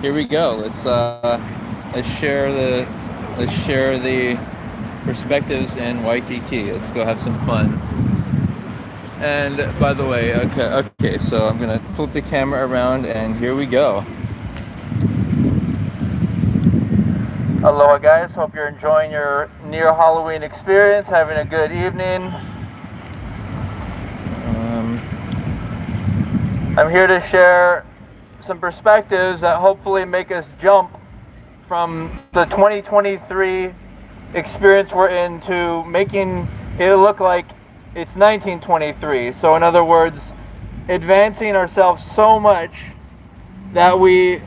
Here we go. Let's share the perspectives in Waikiki. Let's go have some fun. And by the way, okay. So I'm gonna flip the camera around, and here we go. Aloha, guys. Hope you're enjoying your near Halloween experience, having a good evening. I'm here to share some perspectives that hopefully make us jump from the 2023 experience we're in to making it look like it's 1923. So in other words, advancing ourselves so much that we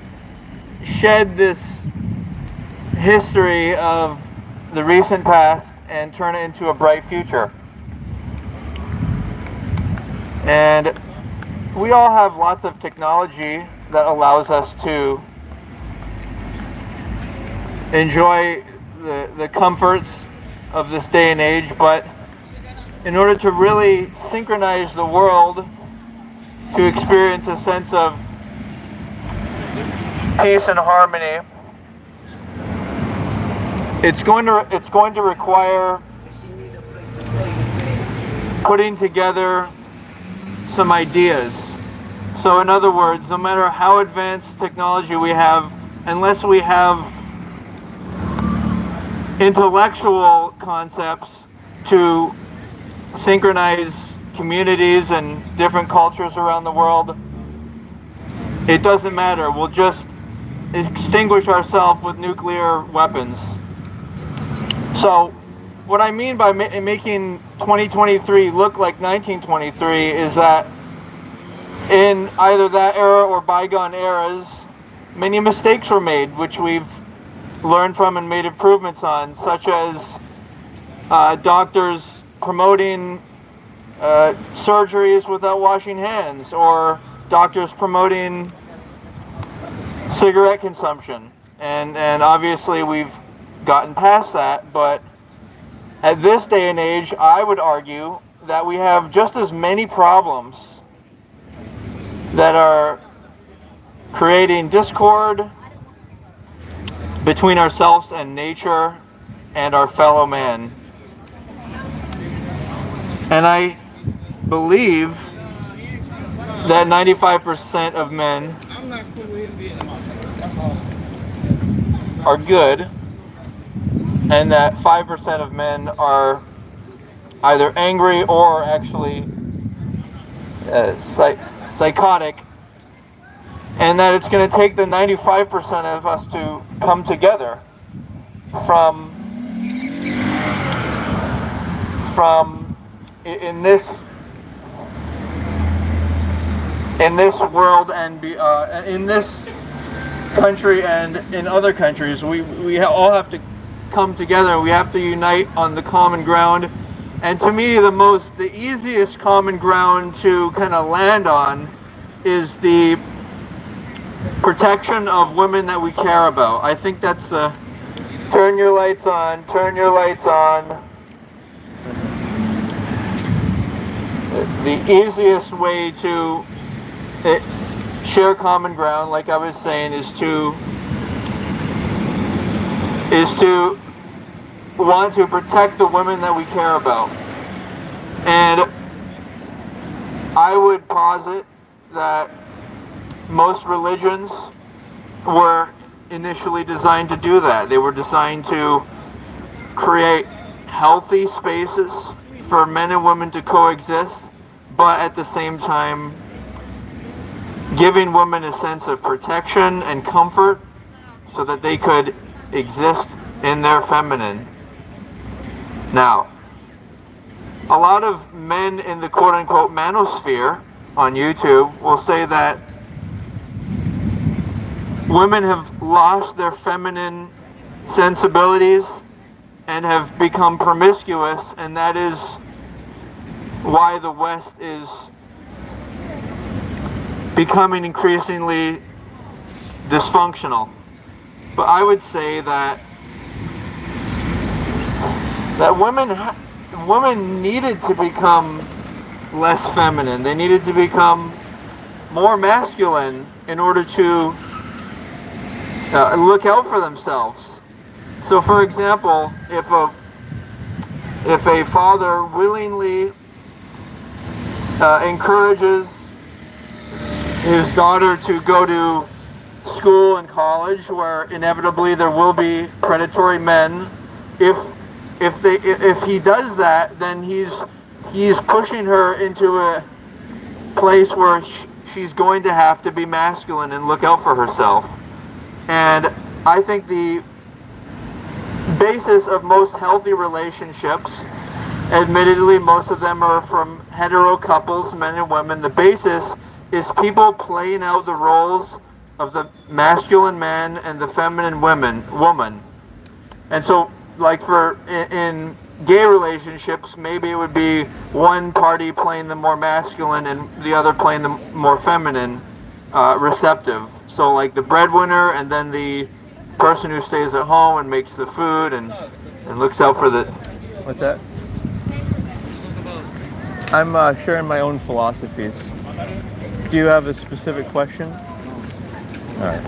shed this history of the recent past and turn it into a bright future. And we all have lots of technology that allows us to enjoy the comforts of this day and age, but in order to really synchronize the world, to experience a sense of peace and harmony, it's going to require putting together some ideas. So in other words, no matter how advanced technology we have, unless we have intellectual concepts to synchronize communities and different cultures around the world, it doesn't matter. We'll just extinguish ourselves with nuclear weapons. So what I mean by making 2023 look like 1923 is that in either that era or bygone eras, many mistakes were made, which we've learned from and made improvements on, such as doctors promoting surgeries without washing hands, or doctors promoting cigarette consumption. And obviously we've gotten past that, but at this day and age, I would argue that we have just as many problems that are creating discord between ourselves and nature and our fellow man. And I believe that 95% of men are good, and that 5% of men are either angry or actually psychotic, and that it's going to take the 95% of us to come together from in this world and in this country and in other countries. We all have to come together. We have to unite on the common ground. And to me, the easiest common ground to kind of land on is the protection of women that we care about. I think that's the turn your lights on. The easiest way to share common ground, like I was saying, is to want to protect the women that we care about. And I would posit that most religions were initially designed to do that. They were designed to create healthy spaces for men and women to coexist, but at the same time giving women a sense of protection and comfort so that they could exist in their feminine. Now, a lot of men in the quote-unquote manosphere on YouTube will say that women have lost their feminine sensibilities and have become promiscuous, and that is why the West is becoming increasingly dysfunctional. But I would say that women needed to become less feminine. They needed to become more masculine in order to look out for themselves. So, for example, if a father willingly encourages his daughter to go to school and college, where inevitably there will be predatory men, if he does that, then he's pushing her into a place where she's going to have to be masculine and look out for herself. And I think the basis of most healthy relationships, admittedly most of them are from hetero couples, men and women, the basis is people playing out the roles of the masculine man and the feminine woman. And so, like in gay relationships, maybe it would be one party playing the more masculine and the other playing the more feminine, receptive. So like the breadwinner, and then the person who stays at home and makes the food and looks out for the... What's that? I'm sharing my own philosophies. Do you have a specific question? All right.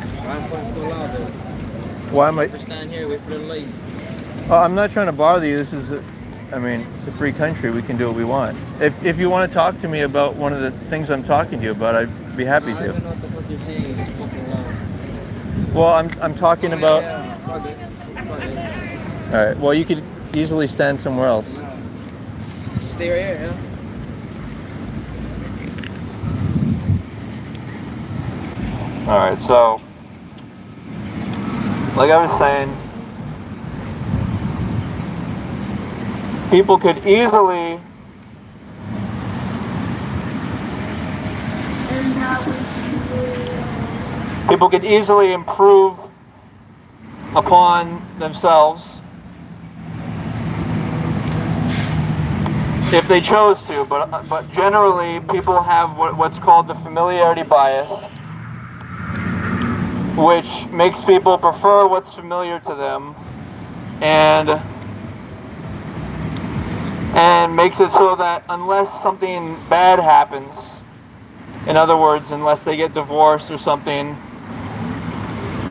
Why am I... Stand here, wait for the light. Oh, I'm not trying to bother you. This is, it's a free country. We can do what we want. If you want to talk to me about one of the things I'm talking to you about, I'd be happy to. I don't know what the fuck you're saying. It's fucking loud. Well, I'm talking about... Yeah, fuck it. All right. Well, you could easily stand somewhere else. Stay right here, yeah? All right. So, like I was saying, people could easily improve upon themselves if they chose to, but generally people have what's called the familiarity bias, which makes people prefer what's familiar to them, and makes it so that unless something bad happens, in other words, unless they get divorced or something,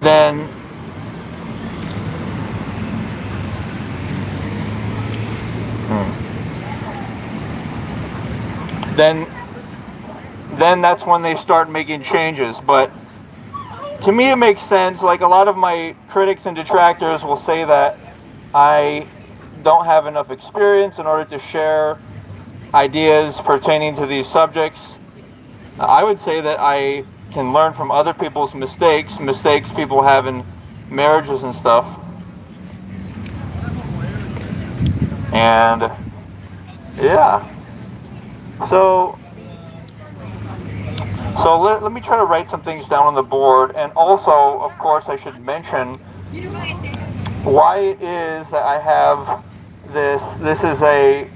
then that's when they start making changes. But to me it makes sense. Like a lot of my critics and detractors will say that I don't have enough experience in order to share ideas pertaining to these subjects. I would say that I can learn from other people's mistakes people have in marriages and stuff. And yeah. So let me try to write some things down on the board, and also, of course, I should mention why it is that I have this. This is a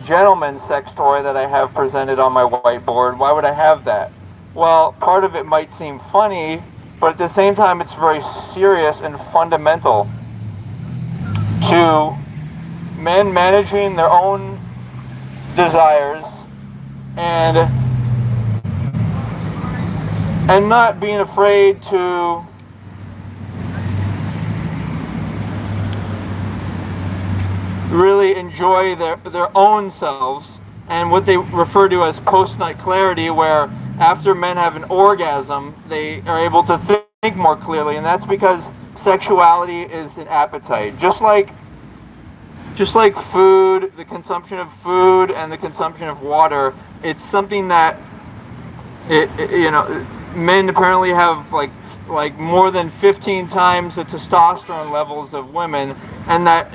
gentleman's sex toy that I have presented on my whiteboard. Why would I have that? Well, part of it might seem funny, but at the same time it's very serious and fundamental to men managing their own desires and not being afraid to really enjoy their own selves, and what they refer to as post-nut clarity, where after men have an orgasm they are able to think more clearly. And that's because sexuality is an appetite, just like food, the consumption of food and the consumption of water. It's something that men apparently have like more than 15 times the testosterone levels of women, and that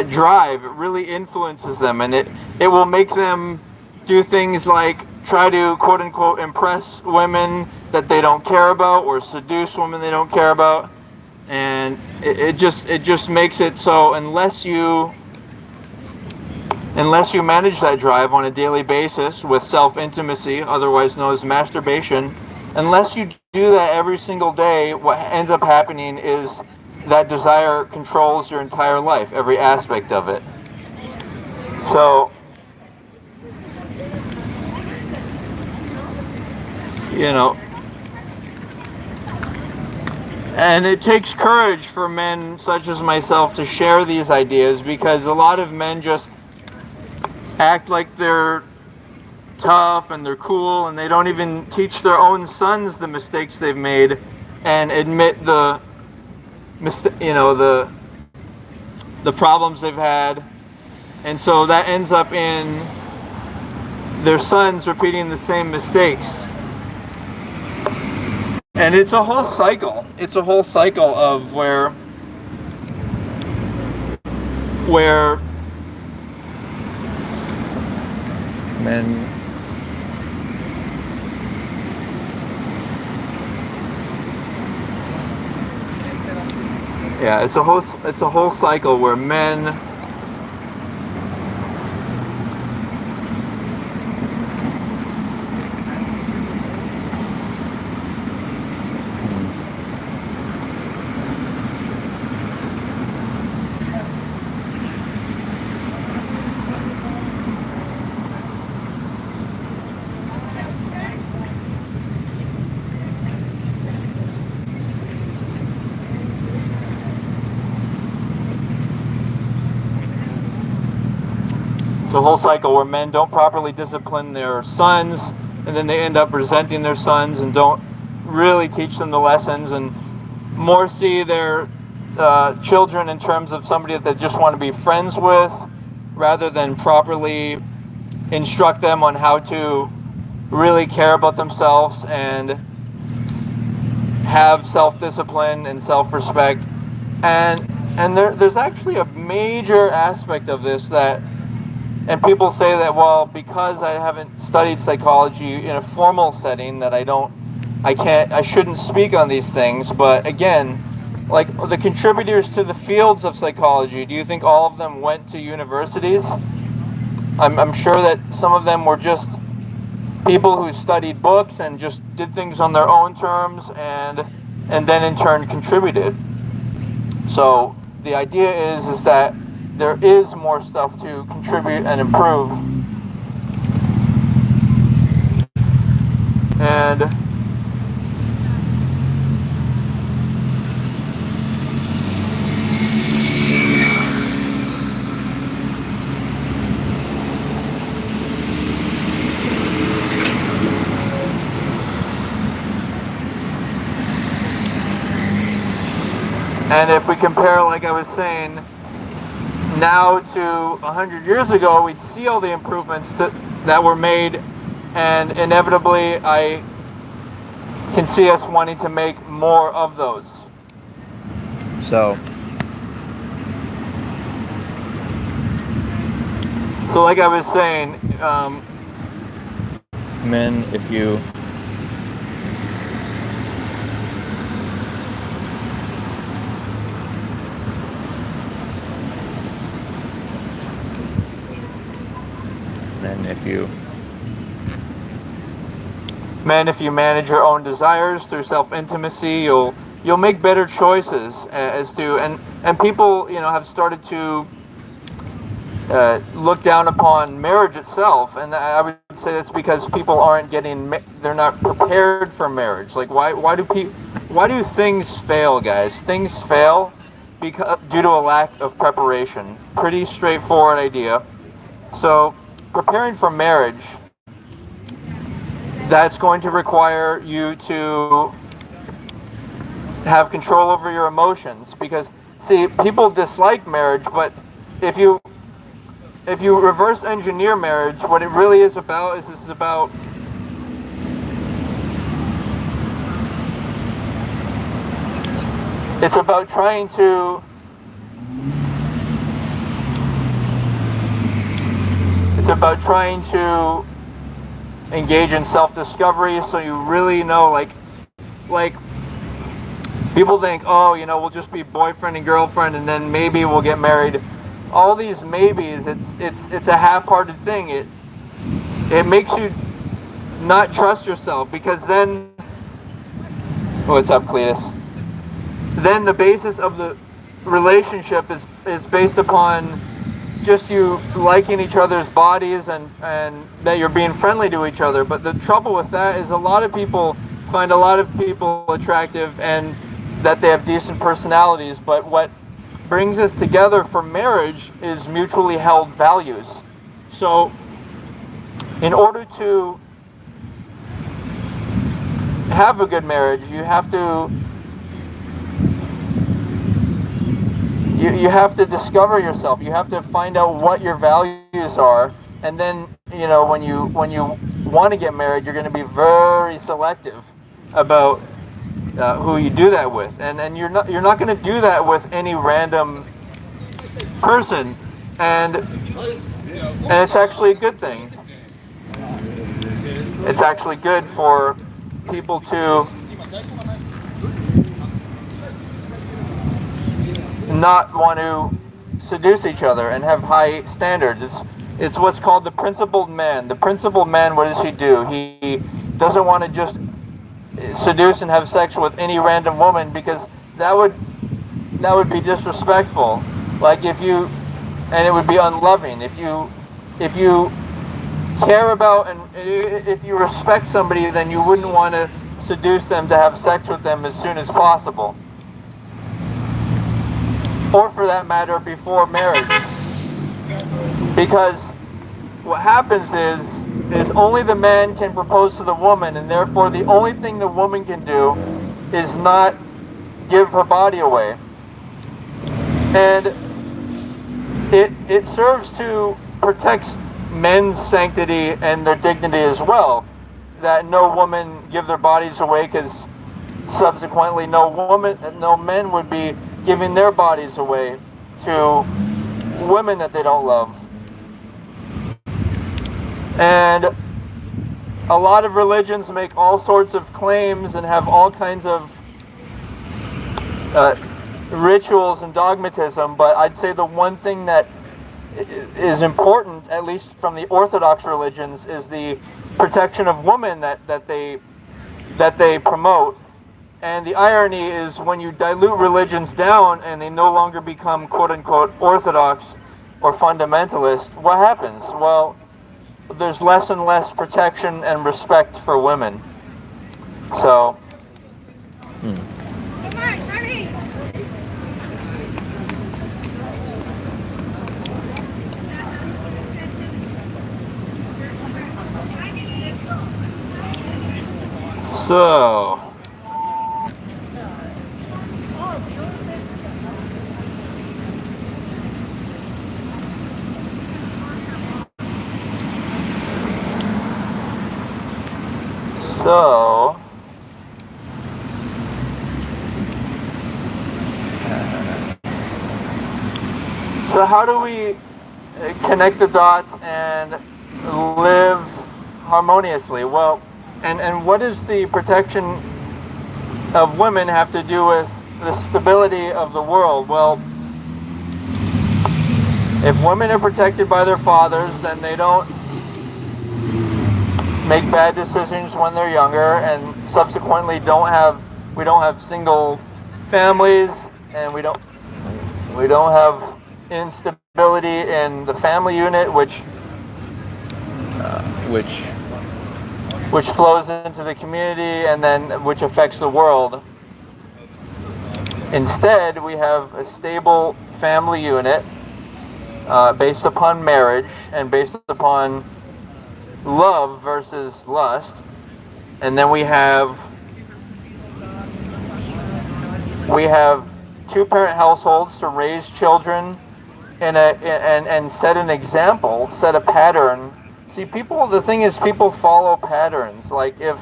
drive really influences them, and it will make them do things like try to quote unquote impress women that they don't care about, or seduce women they don't care about. And it just makes it so unless you manage that drive on a daily basis with self-intimacy, otherwise known as masturbation, unless you do that every single day, what ends up happening is that desire controls your entire life, every aspect of it. So, And it takes courage for men such as myself to share these ideas, because a lot of men just act like they're tough and they're cool, and they don't even teach their own sons the mistakes they've made and admit the problems they've had. And so that ends up in their sons repeating the same mistakes. And it's a whole cycle. It's a whole cycle of where men it's a whole cycle where men It's a whole cycle where men don't properly discipline their sons, and then they end up resenting their sons and don't really teach them the lessons, and more see their children in terms of somebody that they just want to be friends with, rather than properly instruct them on how to really care about themselves and have self-discipline and self-respect. And there's actually a major aspect of this that, and people say that, well, because I haven't studied psychology in a formal setting, that I shouldn't speak on these things. But again, like the contributors to the fields of psychology, do you think all of them went to universities? I'm sure that some of them were just people who studied books and just did things on their own terms, and then in turn contributed. So the idea is that there is more stuff to contribute and improve. And if we compare, like I was saying, now to 100 years ago, we'd see all the improvements that were made, and inevitably I can see us wanting to make more of those. So like I was saying, men, if you if you manage your own desires through self-intimacy, you'll make better choices as to, and people, have started to look down upon marriage itself, and I would say that's because people they're not prepared for marriage. Like, why do things fail, guys? Things fail due to a lack of preparation. Pretty straightforward idea. So preparing for marriage, that's going to require you to have control over your emotions, because, see, people dislike marriage, but if you reverse engineer marriage, what it really is about is it's about trying to engage in self-discovery, so you really know, like people think, we'll just be boyfriend and girlfriend and then maybe we'll get married. All these maybes, it's a half-hearted thing. It makes you not trust yourself, because then, what's up, Cletus? Then the basis of the relationship is based upon just you liking each other's bodies and that you're being friendly to each other. But the trouble with that is a lot of people find a lot of people attractive, and that they have decent personalities, but what brings us together for marriage is mutually held values. So in order to have a good marriage, you have to discover yourself. You have to find out what your values are, and then when you want to get married, you're going to be very selective about who you do that with, and you're not going to do that with any random person, and it's actually a good thing. It's actually good for people to not want to seduce each other and have high standards. It's what's called the principled man. The principled man, what does he do? He doesn't want to just seduce and have sex with any random woman, because that would be disrespectful. Like and it would be unloving. If you care about and if you respect somebody, then you wouldn't want to seduce them to have sex with them as soon as possible, or for that matter before marriage, because what happens is only the man can propose to the woman, and therefore the only thing the woman can do is not give her body away. And it serves to protect men's sanctity and their dignity as well, that no woman give their bodies away, because subsequently no men would be giving their bodies away to women that they don't love. And a lot of religions make all sorts of claims and have all kinds of rituals and dogmatism, but I'd say the one thing that is important, at least from the Orthodox religions, is the protection of women that they promote. And the irony is, when you dilute religions down and they no longer become quote-unquote orthodox or fundamentalist, what happens? Well, there's less and less protection and respect for women. So Come on, hurry! So how do we connect the dots and live harmoniously? Well, and what does the protection of women have to do with the stability of the world? Well, if women are protected by their fathers, then they don't make bad decisions when they're younger, and subsequently we don't have single families, and we don't have instability in the family unit, which flows into the community, and then which affects the world. Instead, we have a stable family unit based upon marriage and based upon love versus lust. And then we have two-parent households to raise children and set an example, set a pattern. See, the thing is, people follow patterns. Like, if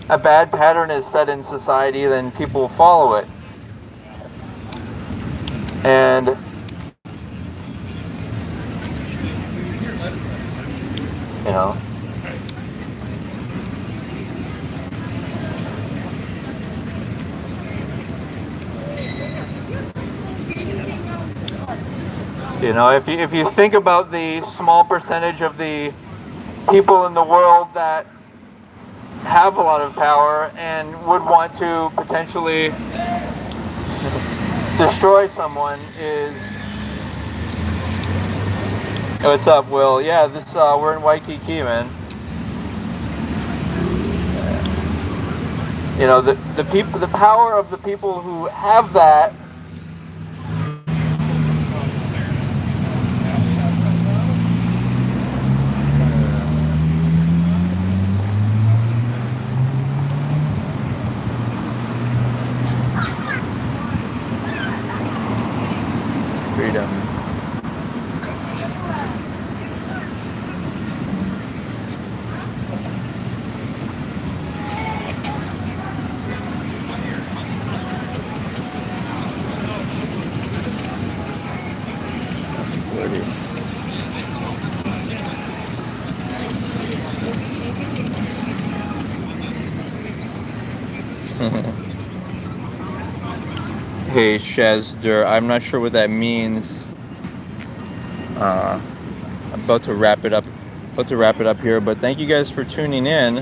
a bad pattern is set in society, then people follow it. And if you think about the small percentage of the people in the world that have a lot of power and would want to potentially destroy someone is... What's up, Will? Yeah, we're in Waikiki, man. You know, the people, the power of the people who have that. Freedom. Hey Shazdur, I'm not sure what that means. About to wrap it up here, but thank you guys for tuning in.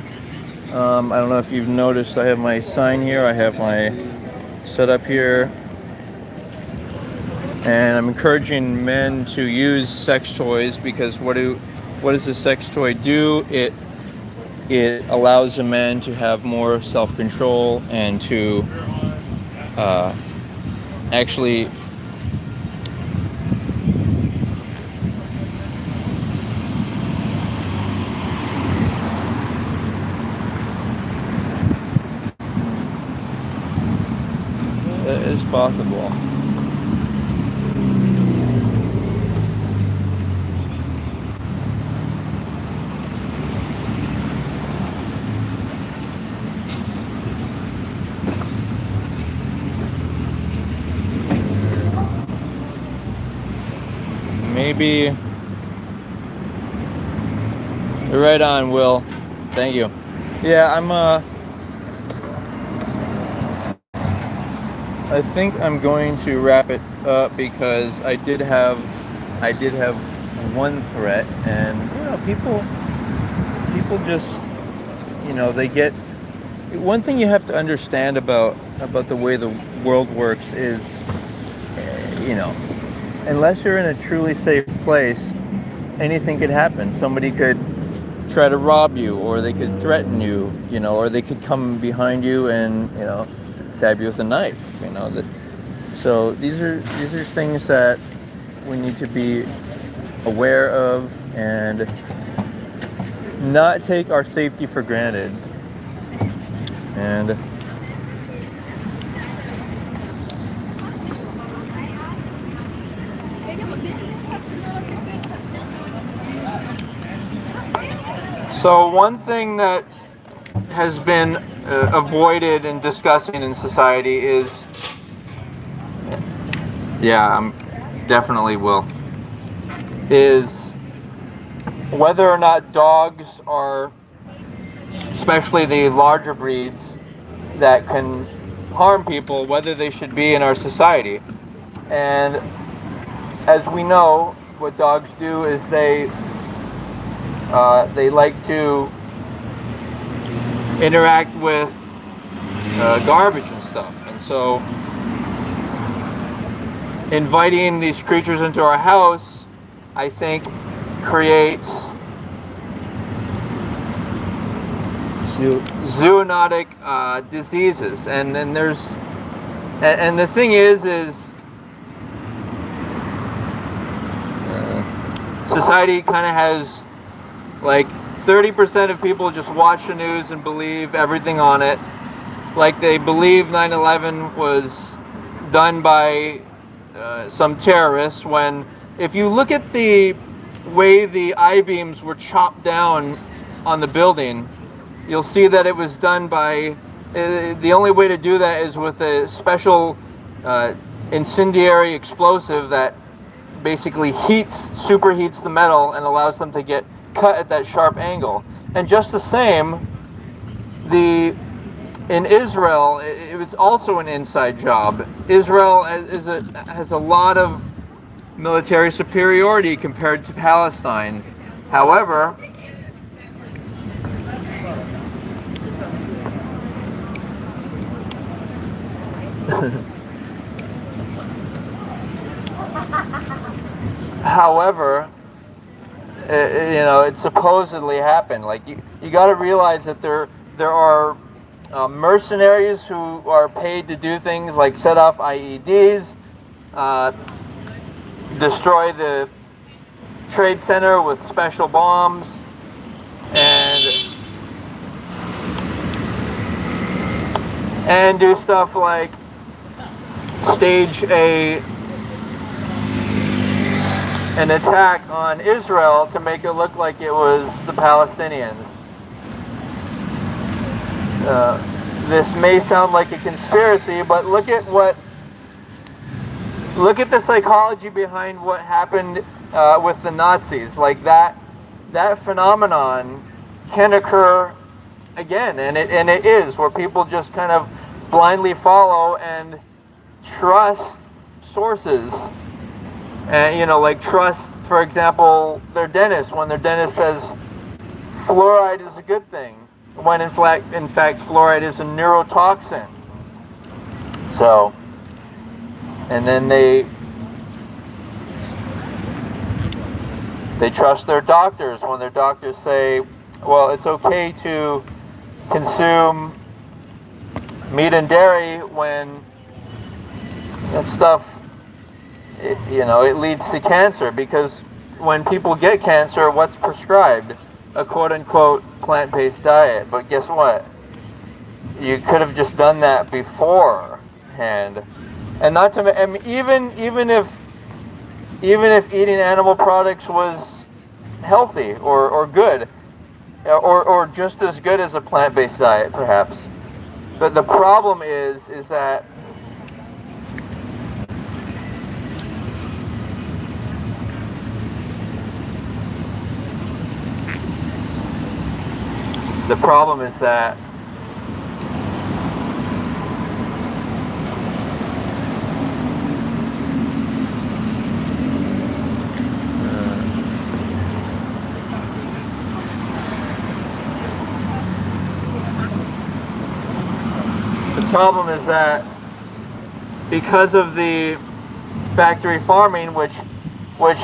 I don't know if you've noticed, I have my sign here, I have my setup here, and I'm encouraging men to use sex toys, because what does a sex toy do? It allows a man to have more self-control and to actually it is possible. Maybe. You're right on, Will. Thank you. Yeah, I think I'm going to wrap it up, because I did have one threat, and you know, people just, you know, they get. One thing you have to understand about the way the world works is, you know, unless you're in a truly safe place, anything could happen. Somebody could try to rob you, or they could threaten you, you know, or they could come behind you and, you know, stab you with a knife, you know. So these are things that we need to be aware of and not take our safety for granted. And so one thing that has been avoided in discussing in society is, I'm definitely will, is whether or not dogs are, especially the larger breeds that can harm people, whether they should be in our society. And as we know, what dogs do is they like to interact with garbage and stuff. And so inviting these creatures into our house, I think, creates zoonotic diseases. And there's, and the thing is society kind of has, like, 30% of people just watch the news and believe everything on it. Like, they believe 9/11 was done by some terrorists, when if you look at the way the I-beams were chopped down on the building, you'll see that it was done by, the only way to do that is with a special incendiary explosive that basically superheats the metal and allows them to get cut at that sharp angle. And just the same, in Israel, it was also an inside job. Israel has a lot of military superiority compared to Palestine. However, you know, it supposedly happened. Like, you got to realize that there are mercenaries who are paid to do things like set off IEDs, destroy the Trade Center with special bombs, and do stuff like stage an attack on Israel to make it look like it was the Palestinians. This may sound like a conspiracy, but look at the psychology behind what happened with the Nazis. Like that phenomenon can occur again, and it is, where people just kind of blindly follow and trust sources. And like trust, for example, their dentist when their dentist says fluoride is a good thing, when in fact fluoride is a neurotoxin. So, and then they trust their doctors when their doctors say, well, it's okay to consume meat and dairy when that stuff, it leads to cancer, because when people get cancer, what's prescribed? A quote-unquote plant-based diet. But guess what? You could have just done that beforehand. And not to even if eating animal products was healthy or good, or just as good as a plant-based diet, perhaps. But the problem is that because of the factory farming, which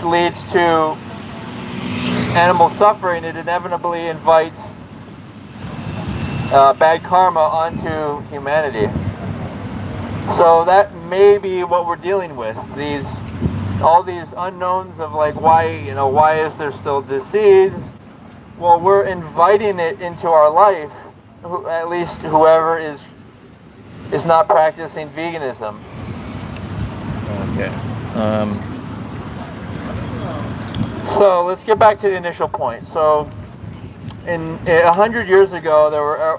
leads to animal suffering, it inevitably invites bad karma onto humanity. So that may be what we're dealing with. All these unknowns of like why is there still disease? Well, we're inviting it into our life. At least whoever is not practicing veganism. Okay. So let's get back to the initial point. So, 100 years ago,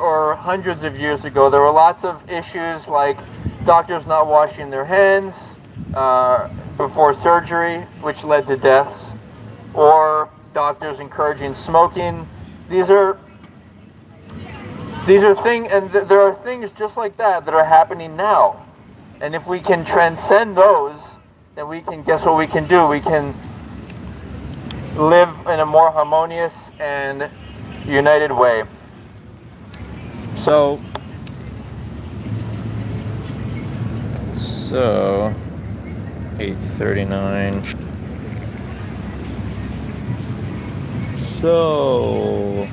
or hundreds of years ago, there were lots of issues like doctors not washing their hands before surgery, which led to deaths, or doctors encouraging smoking. These are things, and there are things just like that are happening now. And if we can transcend those, then we can, guess what we can do? We can live in a more harmonious and united way. So 8:39. So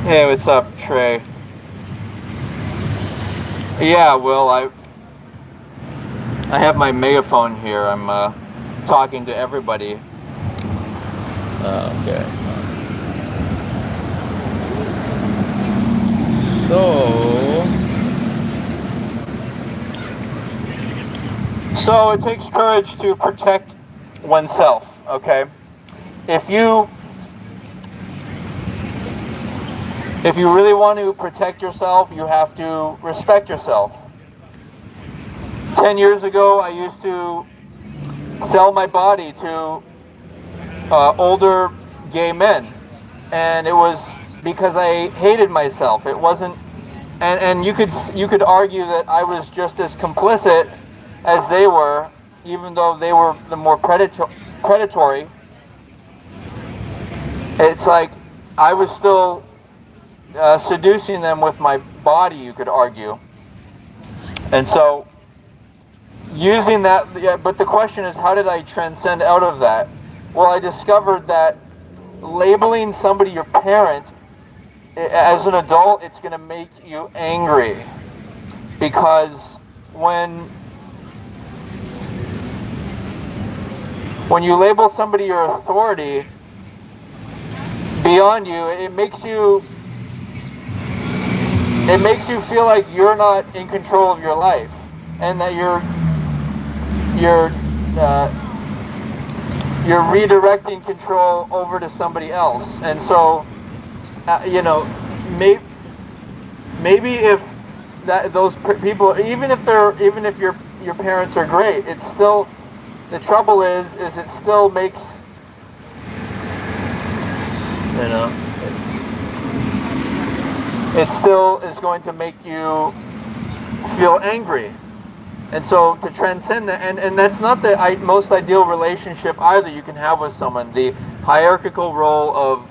Hey, what's up, Trey? Yeah, well, I have my megaphone here. I'm talking to everybody. okay. So it takes courage to protect oneself, okay? If you really want to protect yourself, you have to respect yourself. 10 years ago, I used to sell my body to older gay men. And it was because I hated myself. It wasn't and you could argue that I was just as complicit as they were, even though they were the more predatory. It's like I was still seducing them with my body, you could argue. And so using that, yeah, but the question is, how did I transcend out of that? Well, I discovered that labeling somebody your parent, as an adult, it's going to make you angry. Because when you label somebody your authority beyond you, it makes you feel like you're not in control of your life, and that you're redirecting control over to somebody else. And so, maybe if those people, even if your parents are great, it's still, the trouble is it still makes, it still is going to make you feel angry. And so to transcend that, and that's not the most ideal relationship either you can have with someone, the hierarchical role of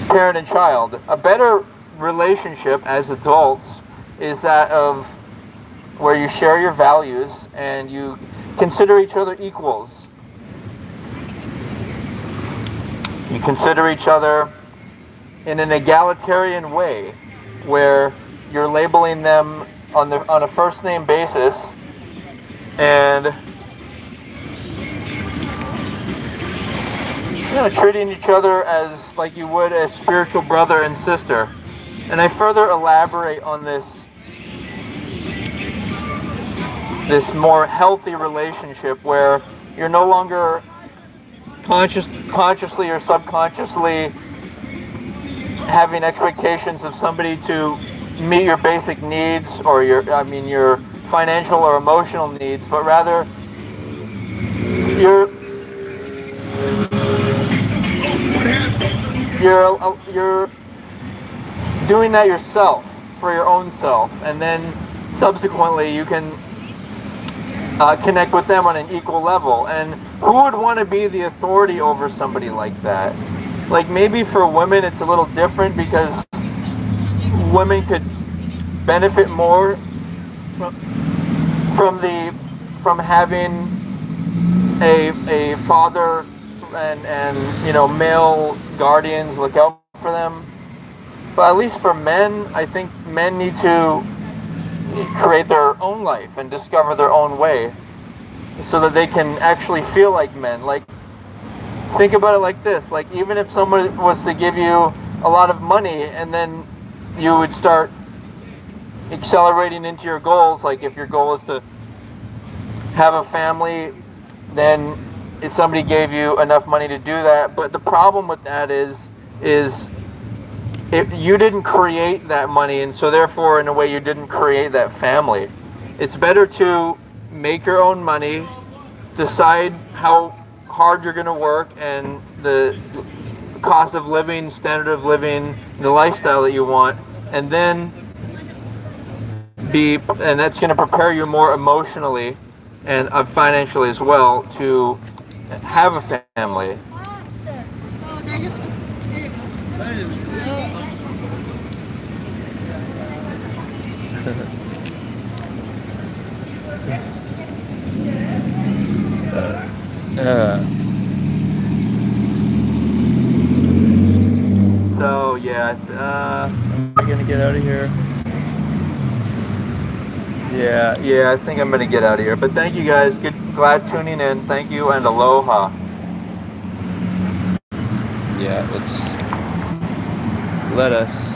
parent and child. A better relationship as adults is that of where you share your values and you consider each other equals. You consider each other in an egalitarian way, where you're labeling them on a first name basis, and treating each other as like you would a spiritual brother and sister. And I further elaborate on this more healthy relationship where you're no longer consciously or subconsciously having expectations of somebody to meet your basic needs or your financial or emotional needs, but rather you're doing that yourself, for your own self, and then subsequently you can connect with them on an equal level. And who would want to be the authority over somebody like that? Like, maybe for women it's a little different, because women could benefit more from having a father and male guardians look out for them. But at least for men, I think men need to create their own life and discover their own way, so that they can actually feel like men. Like, think about it like this. Like, even if someone was to give you a lot of money and then you would start accelerating into your goals, like if your goal is to have a family, then if somebody gave you enough money to do that. But the problem with that is if you didn't create that money, and so therefore in a way you didn't create that family. It's better to make your own money, decide how hard you're going to work, and the cost of living, standard of living, the lifestyle that you want, and then that's going to prepare you more emotionally and financially as well to have a family. So yeah, am I gonna get out of here? Yeah, I think I'm gonna get out of here. But thank you guys. Glad tuning in. Thank you and aloha. Yeah, let us